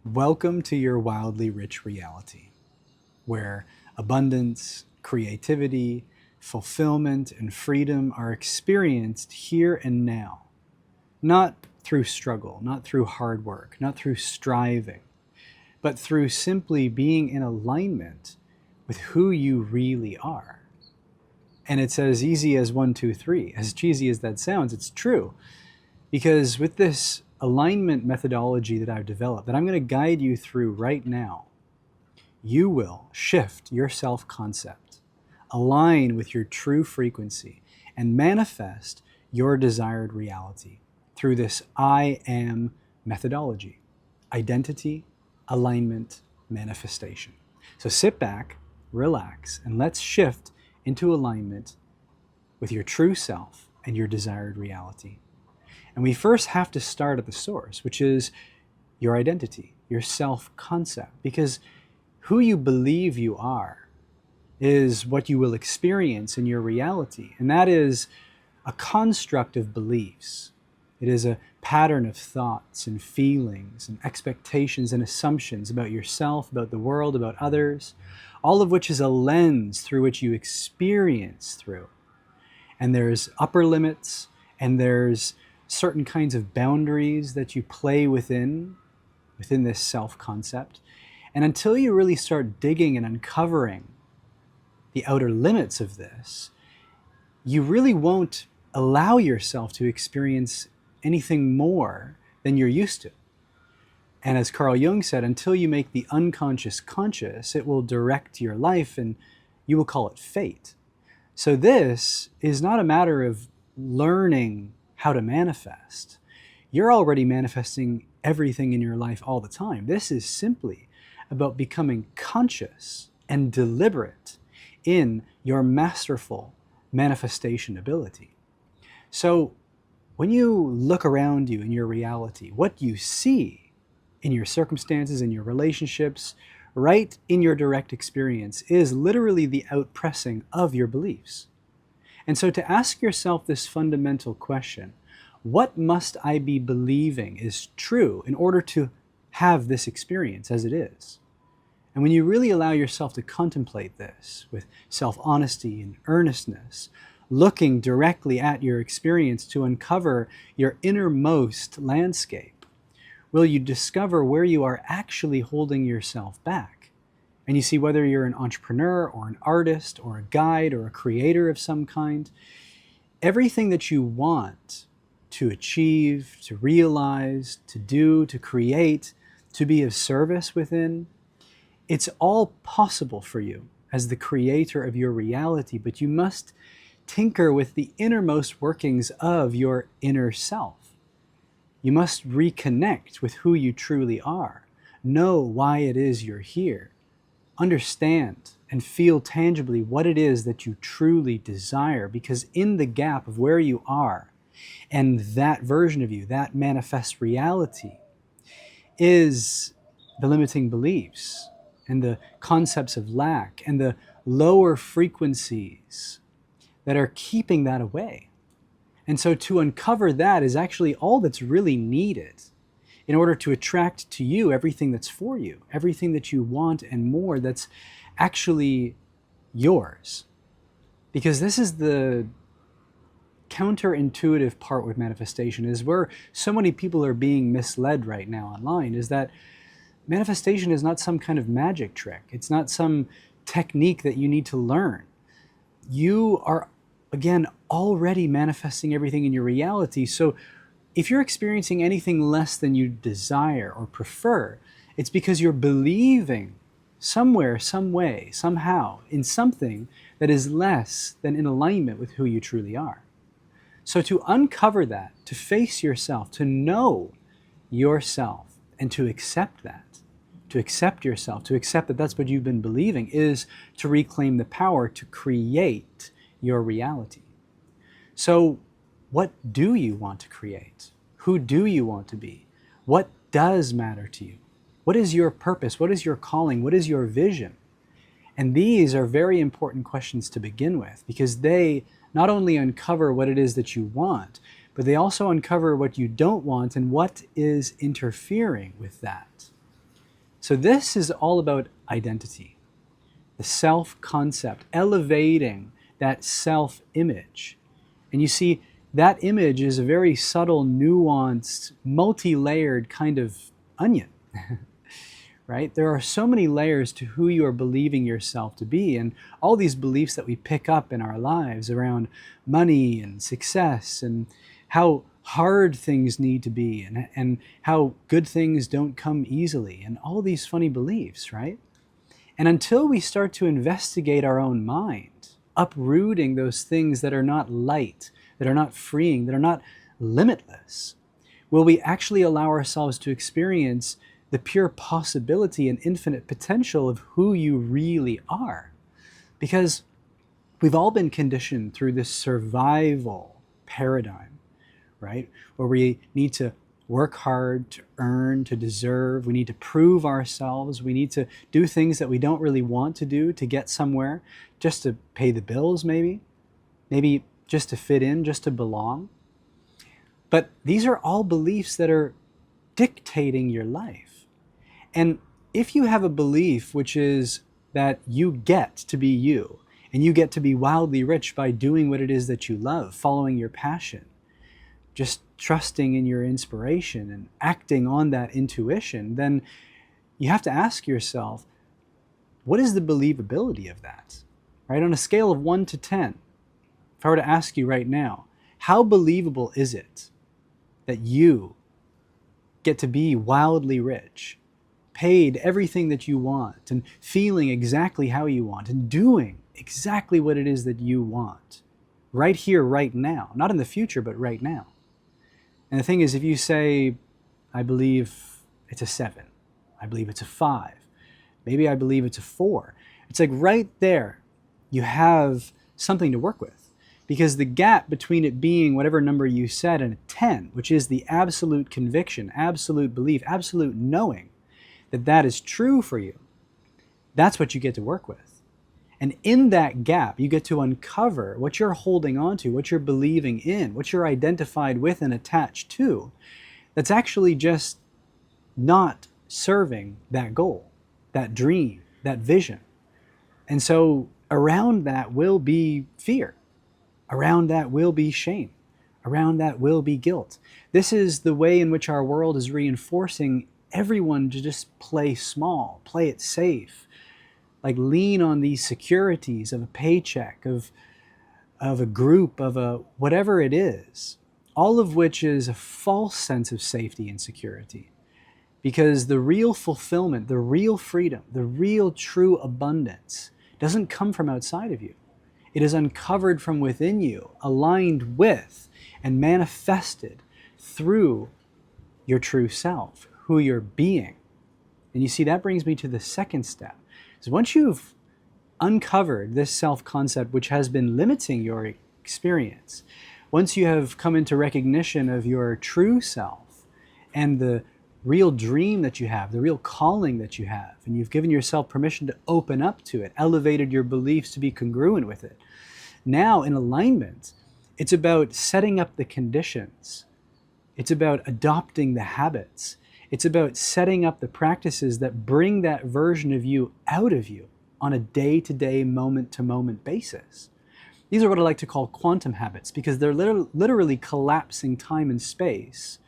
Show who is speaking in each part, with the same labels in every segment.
Speaker 1: Welcome to your wildly rich reality, where abundance, creativity, fulfillment, and freedom are experienced here and now, not through struggle, not through hard work, not through striving, but through simply being in alignment with who you really are. And it's as easy as one, two, three. As cheesy as that sounds, it's true. Because with this alignment methodology that I've developed, that I'm going to guide you through right now, you will shift your self-concept, align with your true frequency, and manifest your desired reality through this I am methodology: identity, alignment, manifestation. So sit back, relax, and let's shift into alignment with your true self and your desired reality. And we first have to start at the source, which is your identity, your self-concept, because who you believe you are is what you will experience in your reality. And that is a construct of beliefs. It is a pattern of thoughts and feelings and expectations and assumptions about yourself, about the world, about others, all of which is a lens through which you experience through. And there's upper limits, and there's certain kinds of boundaries that you play within this self-concept. And until you really start digging and uncovering the outer limits of this, you really won't allow yourself to experience anything more than you're used to. And as Carl Jung said, until you make the unconscious conscious, it will direct your life, and you will call it fate. So this is not a matter of learning how to manifest. You're already manifesting everything in your life all the time. This is simply about becoming conscious and deliberate in your masterful manifestation ability. So when you look around you in your reality, what you see in your circumstances, in your relationships, right in your direct experience, is literally the outpressing of your beliefs. And so to ask yourself this fundamental question, what must I be believing is true in order to have this experience as it is? And when you really allow yourself to contemplate this with self-honesty and earnestness, looking directly at your experience to uncover your innermost landscape, will you discover where you are actually holding yourself back. And you see, whether you're an entrepreneur or an artist or a guide or a creator of some kind, everything that you want to achieve, to realize, to do, to create, to be of service within, it's all possible for you as the creator of your reality, but you must tinker with the innermost workings of your inner self. You must reconnect with who you truly are, know why it is you're here, understand and feel tangibly what it is that you truly desire, because in the gap of where you are and that version of you, that manifest reality, is the limiting beliefs and the concepts of lack and the lower frequencies that are keeping that away. And so to uncover that is actually all that's really needed in order to attract to you everything that's for you, everything that you want and more that's actually yours. Because this is the counterintuitive part with manifestation, is where so many people are being misled right now online, is that manifestation is not some kind of magic trick. It's not some technique that you need to learn. You are, again, already manifesting everything in your reality. So if you're experiencing anything less than you desire or prefer, it's because you're believing somewhere, some way, somehow, in something that is less than in alignment with who you truly are. So to uncover that, to face yourself, to know yourself, and to accept that, to accept yourself, to accept that that's what you've been believing, is to reclaim the power to create your reality. So what do you want to create? Who do you want to be? What does matter to you? What is your purpose? What is your calling? What is your vision? And these are very important questions to begin with, because they not only uncover what it is that you want, but they also uncover what you don't want and what is interfering with that. So this is all about identity, the self-concept, elevating that self-image. And you see, that image is a very subtle, nuanced, multi-layered kind of onion, right? There are so many layers to who you are believing yourself to be, and all these beliefs that we pick up in our lives around money and success and how hard things need to be and how good things don't come easily and all these funny beliefs, right? And until we start to investigate our own mind, uprooting those things that are not light, that are not freeing, that are not limitless, will we actually allow ourselves to experience the pure possibility and infinite potential of who you really are? Because we've all been conditioned through this survival paradigm, right? Where we need to work hard to earn, to deserve. We need to prove ourselves. We need to do things that we don't really want to do to get somewhere, just to pay the bills maybe just to fit in, just to belong. But these are all beliefs that are dictating your life. And if you have a belief which is that you get to be you, and you get to be wildly rich by doing what it is that you love, following your passion, just trusting in your inspiration and acting on that intuition, then you have to ask yourself, what is the believability of that? Right? On a scale of 1 to 10, if I were to ask you right now, how believable is it that you get to be wildly rich, paid everything that you want, and feeling exactly how you want, and doing exactly what it is that you want, right here, right now, not in the future, but right now? And the thing is, if you say, I believe it's a 7, I believe it's a 5, maybe I believe it's a 4, it's like right there, you have something to work with. Because the gap between it being whatever number you said and a 10, which is the absolute conviction, absolute belief, absolute knowing that that is true for you, that's what you get to work with. And in that gap, you get to uncover what you're holding on to, what you're believing in, what you're identified with and attached to, that's actually just not serving that goal, that dream, that vision. And so around that will be fear. Around that will be shame. Around that will be guilt. This is the way in which our world is reinforcing everyone to just play small, play it safe, like lean on these securities of a paycheck, of a group, of a whatever it is, all of which is a false sense of safety and security. Because the real fulfillment, the real freedom, the real true abundance doesn't come from outside of you. It is uncovered from within you, aligned with and manifested through your true self, who you're being. And you see, that brings me to the second step. Is once you've uncovered this self-concept which has been limiting your experience, once you have come into recognition of your true self and the real dream that you have, the real calling that you have, and you've given yourself permission to open up to it, elevated your beliefs to be congruent with it. Now, in alignment, it's about setting up the conditions. It's about adopting the habits. It's about setting up the practices that bring that version of you out of you on a day-to-day, moment-to-moment basis. These are what I like to call quantum habits, because they're literally collapsing time and space,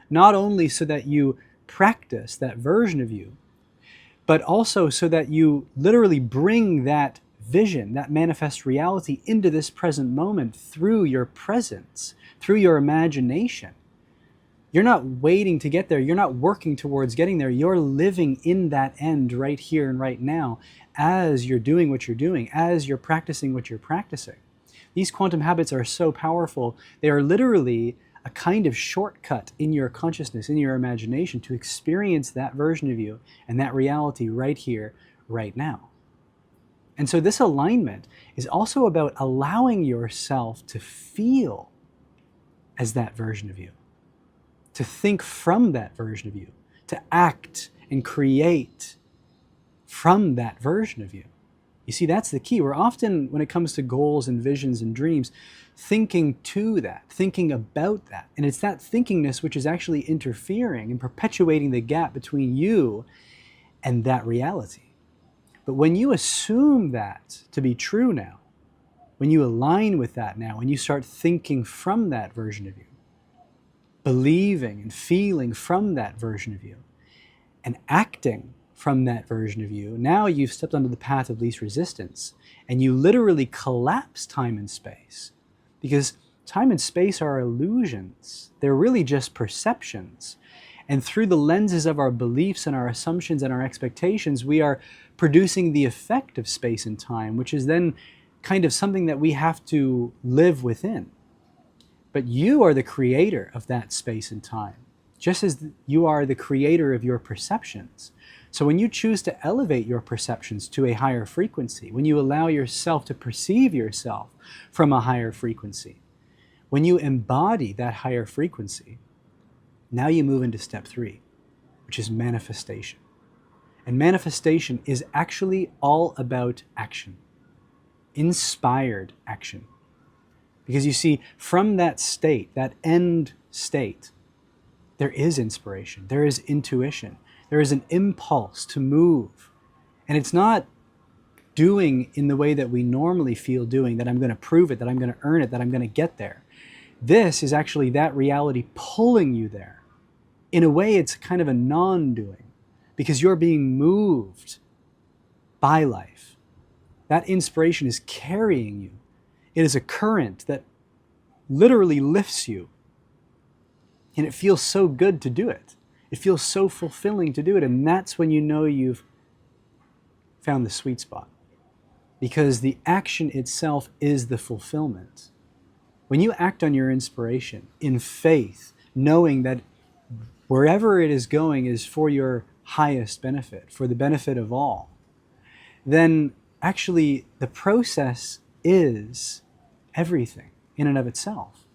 Speaker 1: not only so that you practice that version of you, but also so that you literally bring that vision, that manifest reality into this present moment through your presence, through your imagination. You're not waiting to get there. You're not working towards getting there. You're living in that end right here and right now as you're doing what you're doing, as you're practicing what you're practicing. These quantum habits are so powerful. They are literally a kind of shortcut in your consciousness, in your imagination, to experience that version of you and that reality right here, right now. And so this alignment is also about allowing yourself to feel as that version of you, to think from that version of you, to act and create from that version of you. You see, that's the key. We're often, when it comes to goals and visions and dreams, thinking to that, thinking about that. And it's that thinkingness which is actually interfering and perpetuating the gap between you and that reality. But when you assume that to be true now, when you align with that now, when you start thinking from that version of you, believing and feeling from that version of you, and acting from that version of you, now you've stepped onto the path of least resistance, and you literally collapse time and space. Because time and space are illusions. They're really just perceptions. And through the lenses of our beliefs and our assumptions and our expectations, we are producing the effect of space and time, which is then kind of something that we have to live within. But you are the creator of that space and time, just as you are the creator of your perceptions. So when you choose to elevate your perceptions to a higher frequency, when you allow yourself to perceive yourself from a higher frequency, when you embody that higher frequency, now you move into step 3, which is manifestation. And manifestation is actually all about action, inspired action. Because you see, from that state, that end state, there is inspiration, there is intuition, there is an impulse to move. And it's not doing in the way that we normally feel doing, that I'm going to prove it, that I'm going to earn it, that I'm going to get there. This is actually that reality pulling you there. In a way, it's kind of a non-doing, because you're being moved by life. That inspiration is carrying you. It is a current that literally lifts you. And it feels so good to do it. It feels so fulfilling to do it. And that's when you know you've found the sweet spot. Because the action itself is the fulfillment. When you act on your inspiration in faith, knowing that wherever it is going is for your highest benefit, for the benefit of all, then actually the process is everything in and of itself.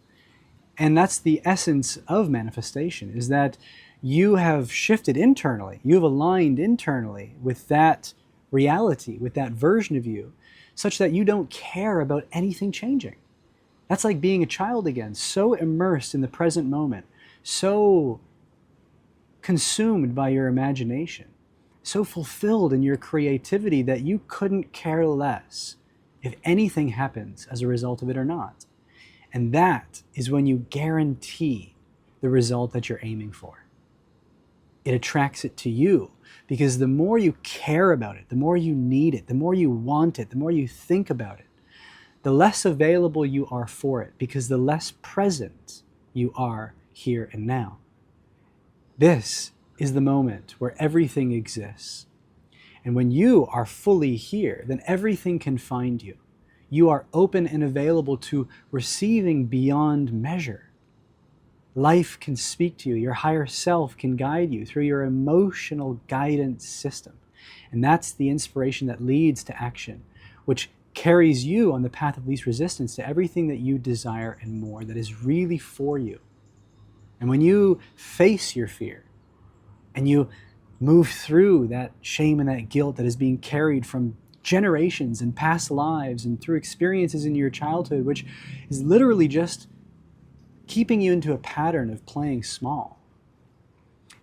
Speaker 1: And that's the essence of manifestation, is that you have shifted internally, you have aligned internally with that reality, with that version of you, such that you don't care about anything changing. That's like being a child again, so immersed in the present moment, so consumed by your imagination, so fulfilled in your creativity that you couldn't care less if anything happens as a result of it or not. And that is when you guarantee the result that you're aiming for. It attracts it to you, because the more you care about it, the more you need it, the more you want it, the more you think about it, the less available you are for it, because the less present you are here and now. This is the moment where everything exists. And when you are fully here, then everything can find you. You are open and available to receiving beyond measure. Life can speak to you. Your higher self can guide you through your emotional guidance system. And that's the inspiration that leads to action, which carries you on the path of least resistance to everything that you desire and more, that is really for you. And when you face your fear and you move through that shame and that guilt that is being carried from generations and past lives and through experiences in your childhood, which is literally just keeping you into a pattern of playing small,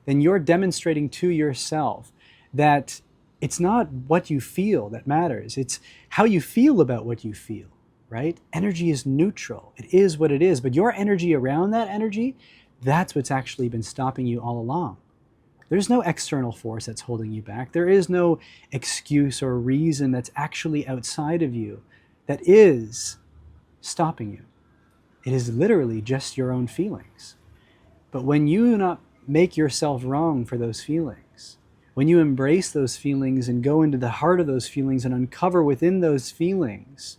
Speaker 1: then you're demonstrating to yourself that it's not what you feel that matters. It's how you feel about what you feel, right? Energy is neutral. It is what it is. But your energy around that energy, that's what's actually been stopping you all along. There's no external force that's holding you back. There is no excuse or reason that's actually outside of you that is stopping you. It is literally just your own feelings. But when you do not make yourself wrong for those feelings, when you embrace those feelings and go into the heart of those feelings and uncover within those feelings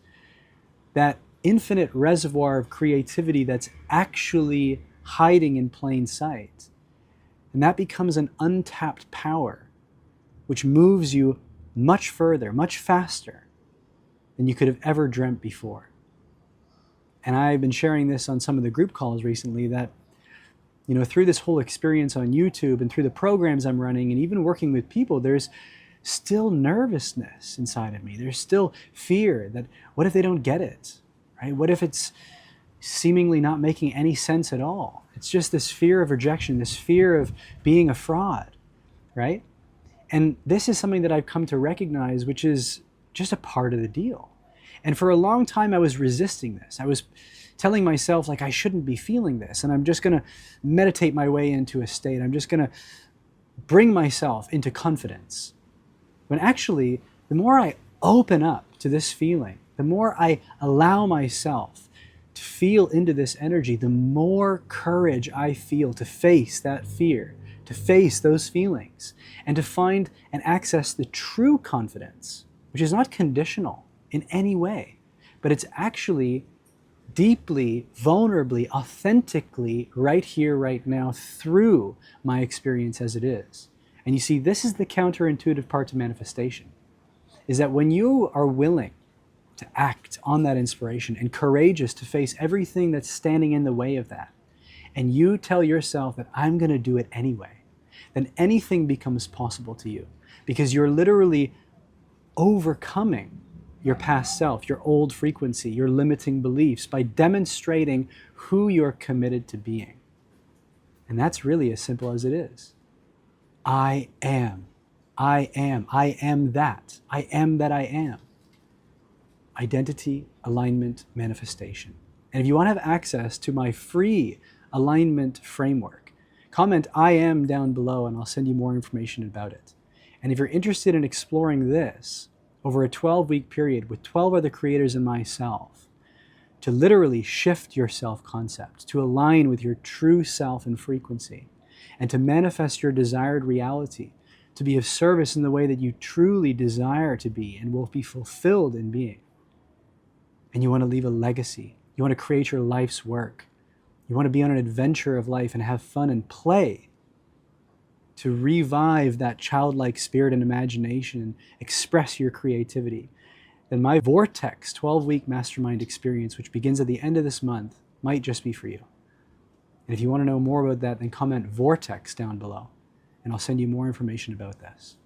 Speaker 1: that infinite reservoir of creativity that's actually hiding in plain sight, and that becomes an untapped power, which moves you much further, much faster than you could have ever dreamt before. And I've been sharing this on some of the group calls recently that, through this whole experience on YouTube and through the programs I'm running and even working with people, there's still nervousness inside of me. There's still fear that what if they don't get it, right? What if it's seemingly not making any sense at all? It's just this fear of rejection, this fear of being a fraud, right? And this is something that I've come to recognize, which is just a part of the deal. And for a long time, I was resisting this. I was telling myself, like, I shouldn't be feeling this. And I'm just going to meditate my way into a state. I'm just going to bring myself into confidence. When actually, the more I open up to this feeling, the more I allow myself to feel into this energy, the more courage I feel to face that fear, to face those feelings, and to find and access the true confidence, which is not conditional in any way, but it's actually deeply, vulnerably, authentically right here, right now, through my experience as it is. And you see, this is the counterintuitive part to manifestation, is that when you are willing to act on that inspiration and courageous to face everything that's standing in the way of that, and you tell yourself that I'm going to do it anyway, then anything becomes possible to you, because you're literally overcoming your past self, your old frequency, your limiting beliefs by demonstrating who you're committed to being. And that's really as simple as it is. I am. I am. I am that. I am that I am. Identity, alignment, manifestation. And if you want to have access to my free alignment framework, comment I am down below and I'll send you more information about it. And if you're interested in exploring this over a 12-week period with 12 other creators and myself, to literally shift your self-concept, to align with your true self and frequency, and to manifest your desired reality, to be of service in the way that you truly desire to be and will be fulfilled in being. And you want to leave a legacy. You want to create your life's work. You want to be on an adventure of life and have fun and play, to revive that childlike spirit and imagination and express your creativity. Then my Vortex 12-week mastermind experience, which begins at the end of this month, might just be for you. And if you want to know more about that, then comment Vortex down below, and I'll send you more information about this.